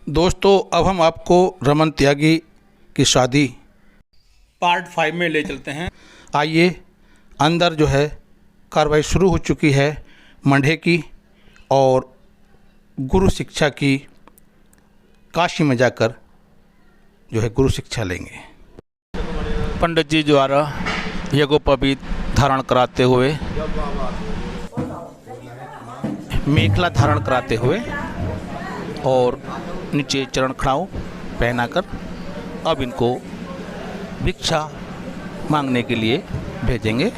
दोस्तों, अब हम आपको रमन त्यागी की शादी पार्ट 5 में ले चलते हैं। आइए, अंदर जो है कार्रवाई शुरू हो चुकी है मंडे की, और गुरु शिक्षा की काशी में जाकर जो है गुरु शिक्षा लेंगे। पंडित जी द्वारा यज्ञोपवीत धारण कराते हुए, मेखला धारण कराते हुए और नीचे चरण खड़ाऊ पहनाकर अब इनको भिक्षा मांगने के लिए भेजेंगे।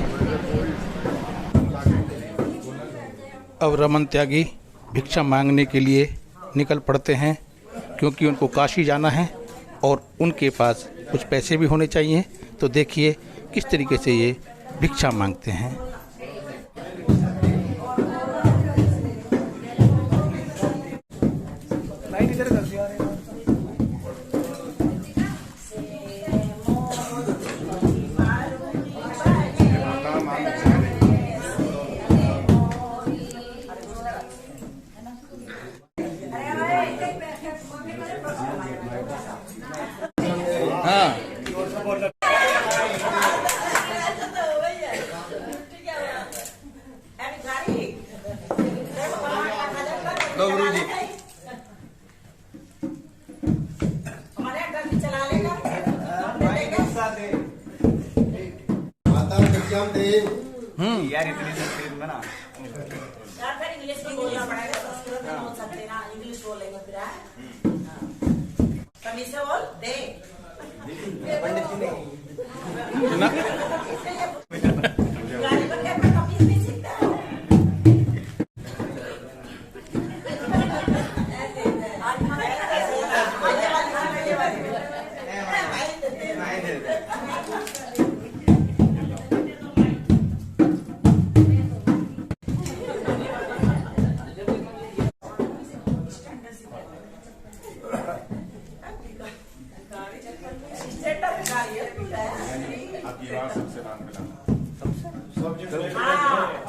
अब रमन त्यागी भिक्षा मांगने के लिए निकल पड़ते हैं, क्योंकि उनको काशी जाना है और उनके पास कुछ पैसे भी होने चाहिए। तो देखिए किस तरीके से ये भिक्षा मांगते हैं। यार इतनी संस्कृत में ना यार फिर इंग्लिश में बोलना पड़ेगा, संस्कृत में बोल सकते ना, इंग्लिश बोलेंगे फिर। कमी से बोल दे पंडित जी ने गाली बन के अपना कमी नहीं सीखता है।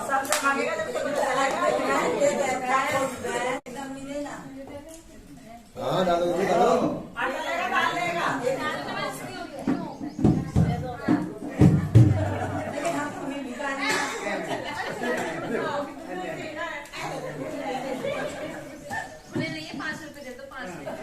सबसे मांगेगा जब तो एकदम मिलेगा। हाँ डालो डालो डाल लेगा। लेकिन हम तो भी बिगाड़े नहीं, 5 रुपए दे दो, 5 रुपए।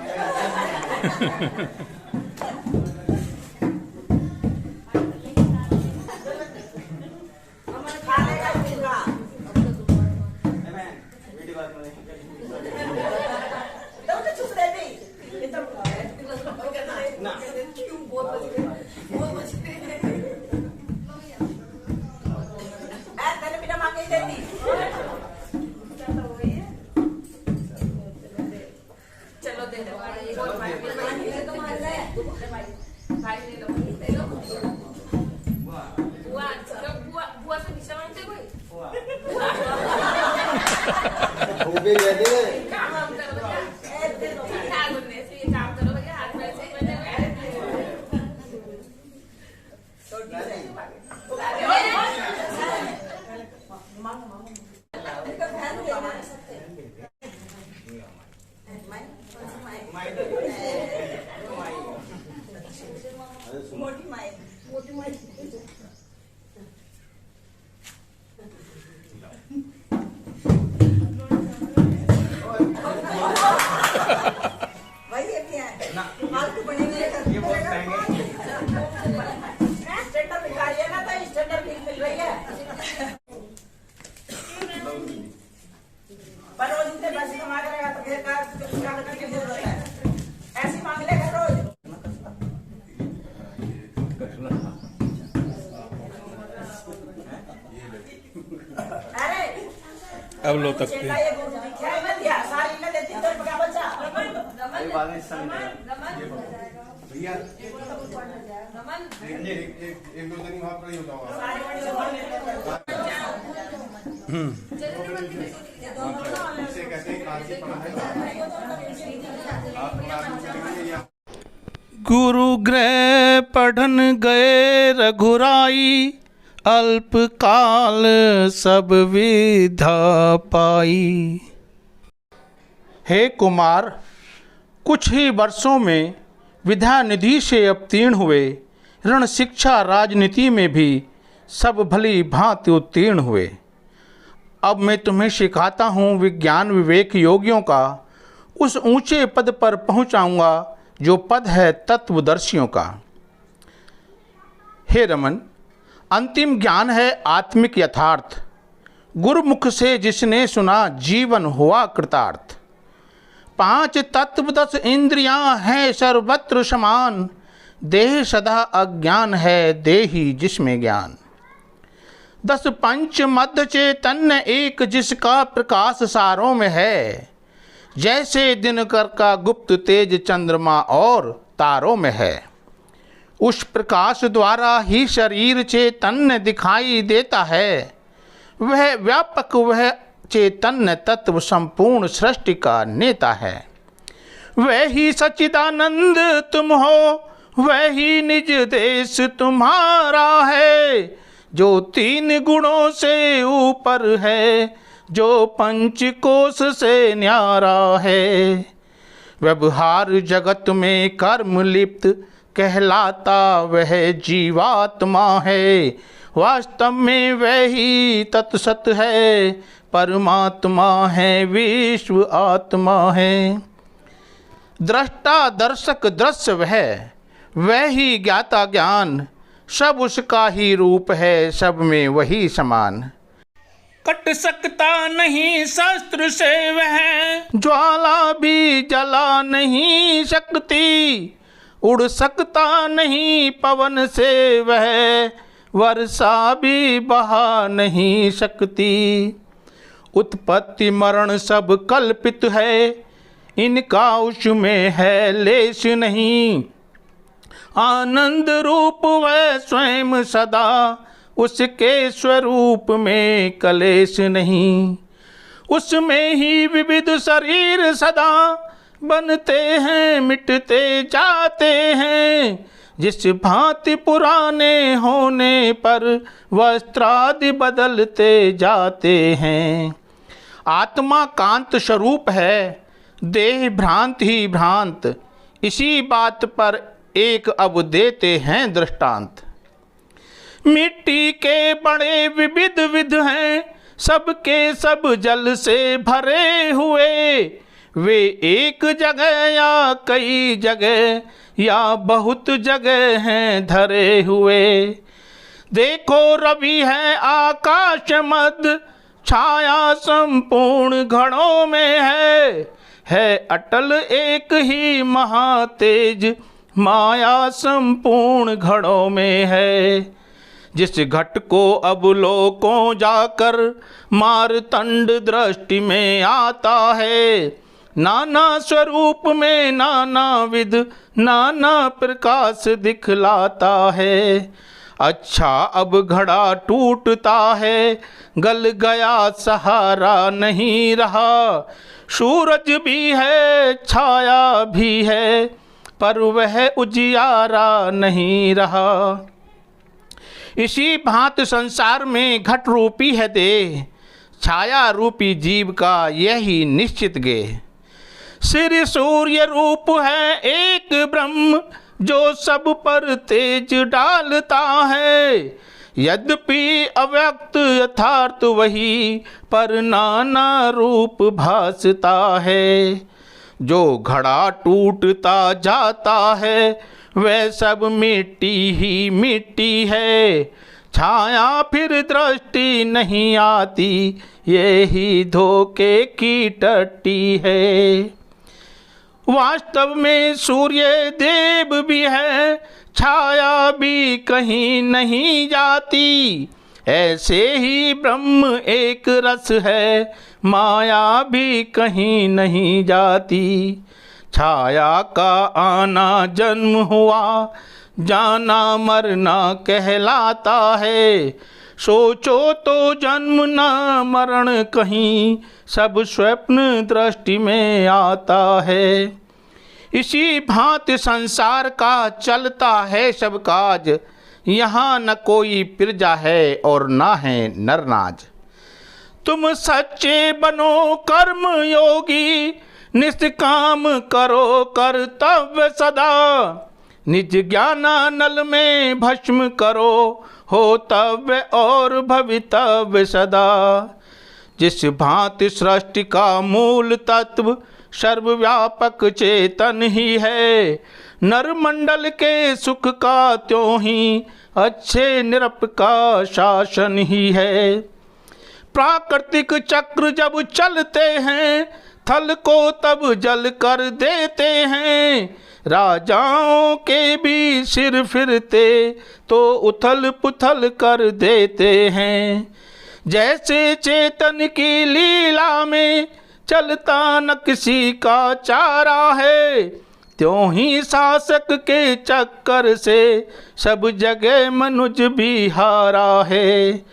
अब लो तकते हैं। भैया एक दो दिन वहाँ पर ही होता होगा। गुरु गृह पढ़न गए रघुराई, अल्पकाल सब विधा पाई। हे कुमार, कुछ ही वर्षों में विद्या निधि से अवतीर्ण हुए, ऋण शिक्षा राजनीति में भी सब भली भांति उत्तीर्ण हुए। अब मैं तुम्हें सिखाता हूँ विज्ञान विवेक योगियों का उस ऊंचे पद पर पहुँचाऊँगा जो पद है तत्वदर्शियों का। हे रमन, अंतिम ज्ञान है आत्मिक यथार्थ, गुरुमुख से जिसने सुना जीवन हुआ कृतार्थ। 5 तत्व 10 इंद्रियां हैं सर्वत्र समान, देह सदा अज्ञान है देही जिसमें ज्ञान। 10 पंच मध्य चैतन्य एक जिसका प्रकाश सारों में है, जैसे दिनकर का गुप्त तेज चंद्रमा और तारों में है। उस प्रकाश द्वारा ही शरीर चैतन्य दिखाई देता है, वह व्यापक वह चैतन्य तत्व संपूर्ण सृष्टि का नेता है। वह ही सच्चिदानंद तुम हो, वह ही निज देश तुम्हारा है, जो 3 गुणों से ऊपर है, जो पंच कोश से न्यारा है। व्यवहार जगत में कर्म लिप्त कहलाता वह जीवात्मा है, वास्तव में वह ही तत्सत है, परमात्मा है विश्व आत्मा है। दृष्टा दर्शक दृश्य वह ही ज्ञाता ज्ञान, सब उसका ही रूप है, सब में वही समान। कट सकता नहीं शस्त्र से वह, ज्वाला भी जला नहीं सकती, उड़ सकता नहीं पवन से वह, वर्षा भी बहा नहीं सकती। उत्पत्ति मरण सब कल्पित है, इनका उसमें है लेश नहीं। आनंद रूप वह स्वयं सदा, उसके स्वरूप में कलेश नहीं। उसमें ही विविध शरीर सदा, बनते हैं मिटते जाते हैं, जिस भांति पुराने होने पर वस्त्रादि बदलते जाते हैं। आत्मा कांत स्वरूप है, देह भ्रांत ही भ्रांत, इसी बात पर एक अब देते हैं दृष्टांत। मिट्टी के बड़े विविध विध हैं, सबके सब जल से भरे हुए, वे एक जगह या कई जगह या बहुत जगह हैं धरे हुए। देखो रवि है आकाश मध्य, छाया संपूर्ण घड़ों में है अटल एक ही महातेज, माया संपूर्ण घड़ों में है। जिस घट को अब लोकों जाकर मारतंड दृष्टि में आता है, नाना स्वरूप में नाना विध नाना प्रकाश दिखलाता है। अच्छा अब घड़ा टूटता है, गल गया सहारा नहीं रहा, सूरज भी है छाया भी है, पर वह उजियारा नहीं रहा। इसी भांति संसार में घट रूपी है देह, छाया रूपी जीव का यही निश्चित गेह। श्री सूर्य रूप है एक ब्रह्म, जो सब पर तेज डालता है, यद्यपि अव्यक्त यथार्थ वही, पर नाना रूप भासता है। जो घड़ा टूटता जाता है, वह सब मिट्टी ही मिट्टी है, छाया फिर दृष्टि नहीं आती, यही धोखे की टट्टी है। वास्तव में सूर्य देव भी है, छाया भी कहीं नहीं जाती, ऐसे ही ब्रह्म एक रस है, माया भी कहीं नहीं जाती। छाया का आना जन्म हुआ, जाना मरना कहलाता है, सोचो तो जन्म ना मरण कहीं, सब स्वप्न दृष्टि में आता है। इसी भांति संसार का चलता है सब काज, यहाँ न कोई प्रजा है और ना है नरनाज। तुम सच्चे बनो कर्म योगी, निष्काम करो कर्तव्य सदा, निज ज्ञानानल में भस्म करो हो तव्य और भवितव्य सदा। जिस भांति सृष्टि का मूल तत्व सर्वव्यापक चेतन ही है, नरमंडल के सुख का त्यों ही अच्छे निरप का शासन ही है। प्राकृतिक चक्र जब चलते हैं, थल को तब जल कर देते हैं। राजाओं के भी सिर फिरते तो उथल पुथल कर देते हैं। जैसे चेतन की लीला में चलता न किसी का चारा है, त्यों ही शासक के चक्कर से सब जगह मनुज भी हारा है।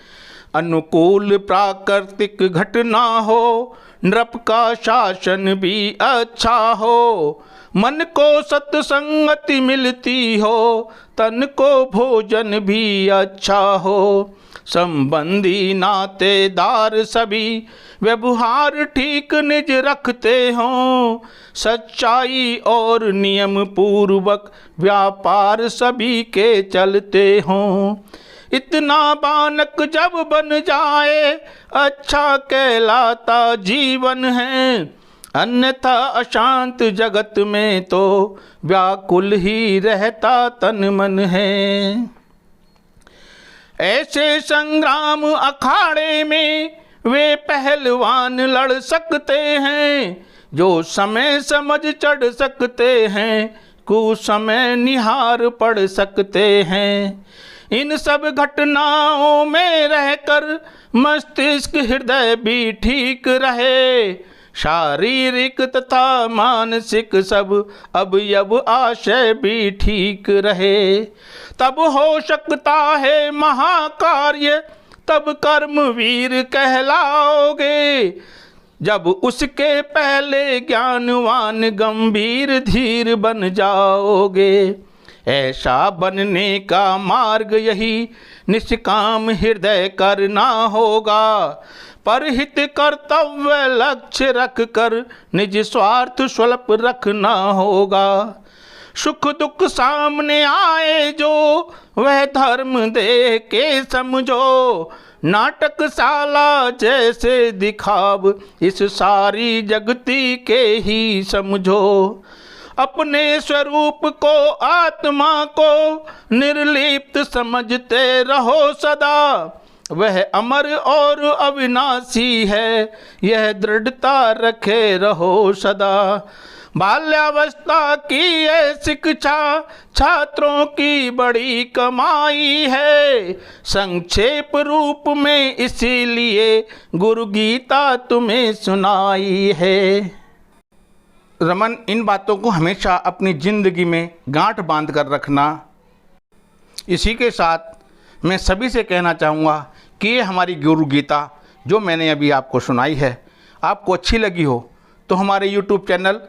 अनुकूल प्राकृतिक घटना हो, नृप का शासन भी अच्छा हो। मन को सत्संगति मिलती हो, तन को भोजन भी अच्छा हो। संबंधी नातेदार सभी व्यवहार ठीक निज रखते हों। सच्चाई और नियम पूर्वक व्यापार सभी के चलते हों। इतना बानक जब बन जाए, अच्छा कहलाता जीवन है। अन्यथा अशांत जगत में तो व्याकुल ही रहता तन मन है। ऐसे संग्राम अखाड़े में वे पहलवान लड़ सकते हैं, जो समय समझ चढ़ सकते हैं, कुसमय निहार पढ़ सकते हैं। इन सब घटनाओं में रहकर मस्तिष्क हृदय भी ठीक रहे। शारीरिक तथा मानसिक सब अवयव आशय भी ठीक रहे। तब हो सकता है महाकार्य, तब कर्मवीर कहलाओगे। जब उसके पहले ज्ञानवान गंभीर धीर बन जाओगे। ऐसा बनने का मार्ग यही निष्काम हृदय करना होगा। परहित कर्तव्य लक्ष्य रख कर निज स्वार्थ स्वल्प रखना होगा। सुख दुख सामने आए जो वह धर्म दे के समझो। नाटकशाला जैसे दिखाव इस सारी जगती के ही समझो। अपने स्वरूप को आत्मा को निर्लिप्त समझते रहो सदा। वह अमर और अविनाशी है, यह दृढ़ता रखे रहो सदा। बाल्यावस्था की ये शिक्षा छात्रों की बड़ी कमाई है। संक्षेप रूप में इसीलिए गुरु गीता तुम्हें सुनाई है। रमन, इन बातों को हमेशा अपनी ज़िंदगी में गांठ बांध कर रखना। इसी के साथ मैं सभी से कहना चाहूँगा कि ये हमारी गुरु गीता जो मैंने अभी आपको सुनाई है, आपको अच्छी लगी हो तो हमारे YouTube चैनल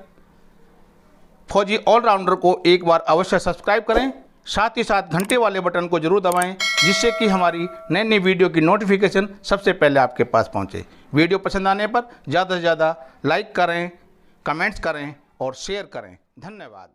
फौजी ऑलराउंडर को एक बार अवश्य सब्सक्राइब करें। साथ ही साथ घंटे वाले बटन को ज़रूर दबाएं, जिससे कि हमारी नई नई वीडियो की नोटिफिकेशन सबसे पहले आपके पास पहुंचे। वीडियो पसंद आने पर ज़्यादा से ज़्यादा लाइक करें, कमेंट्स करें और शेयर करें। धन्यवाद।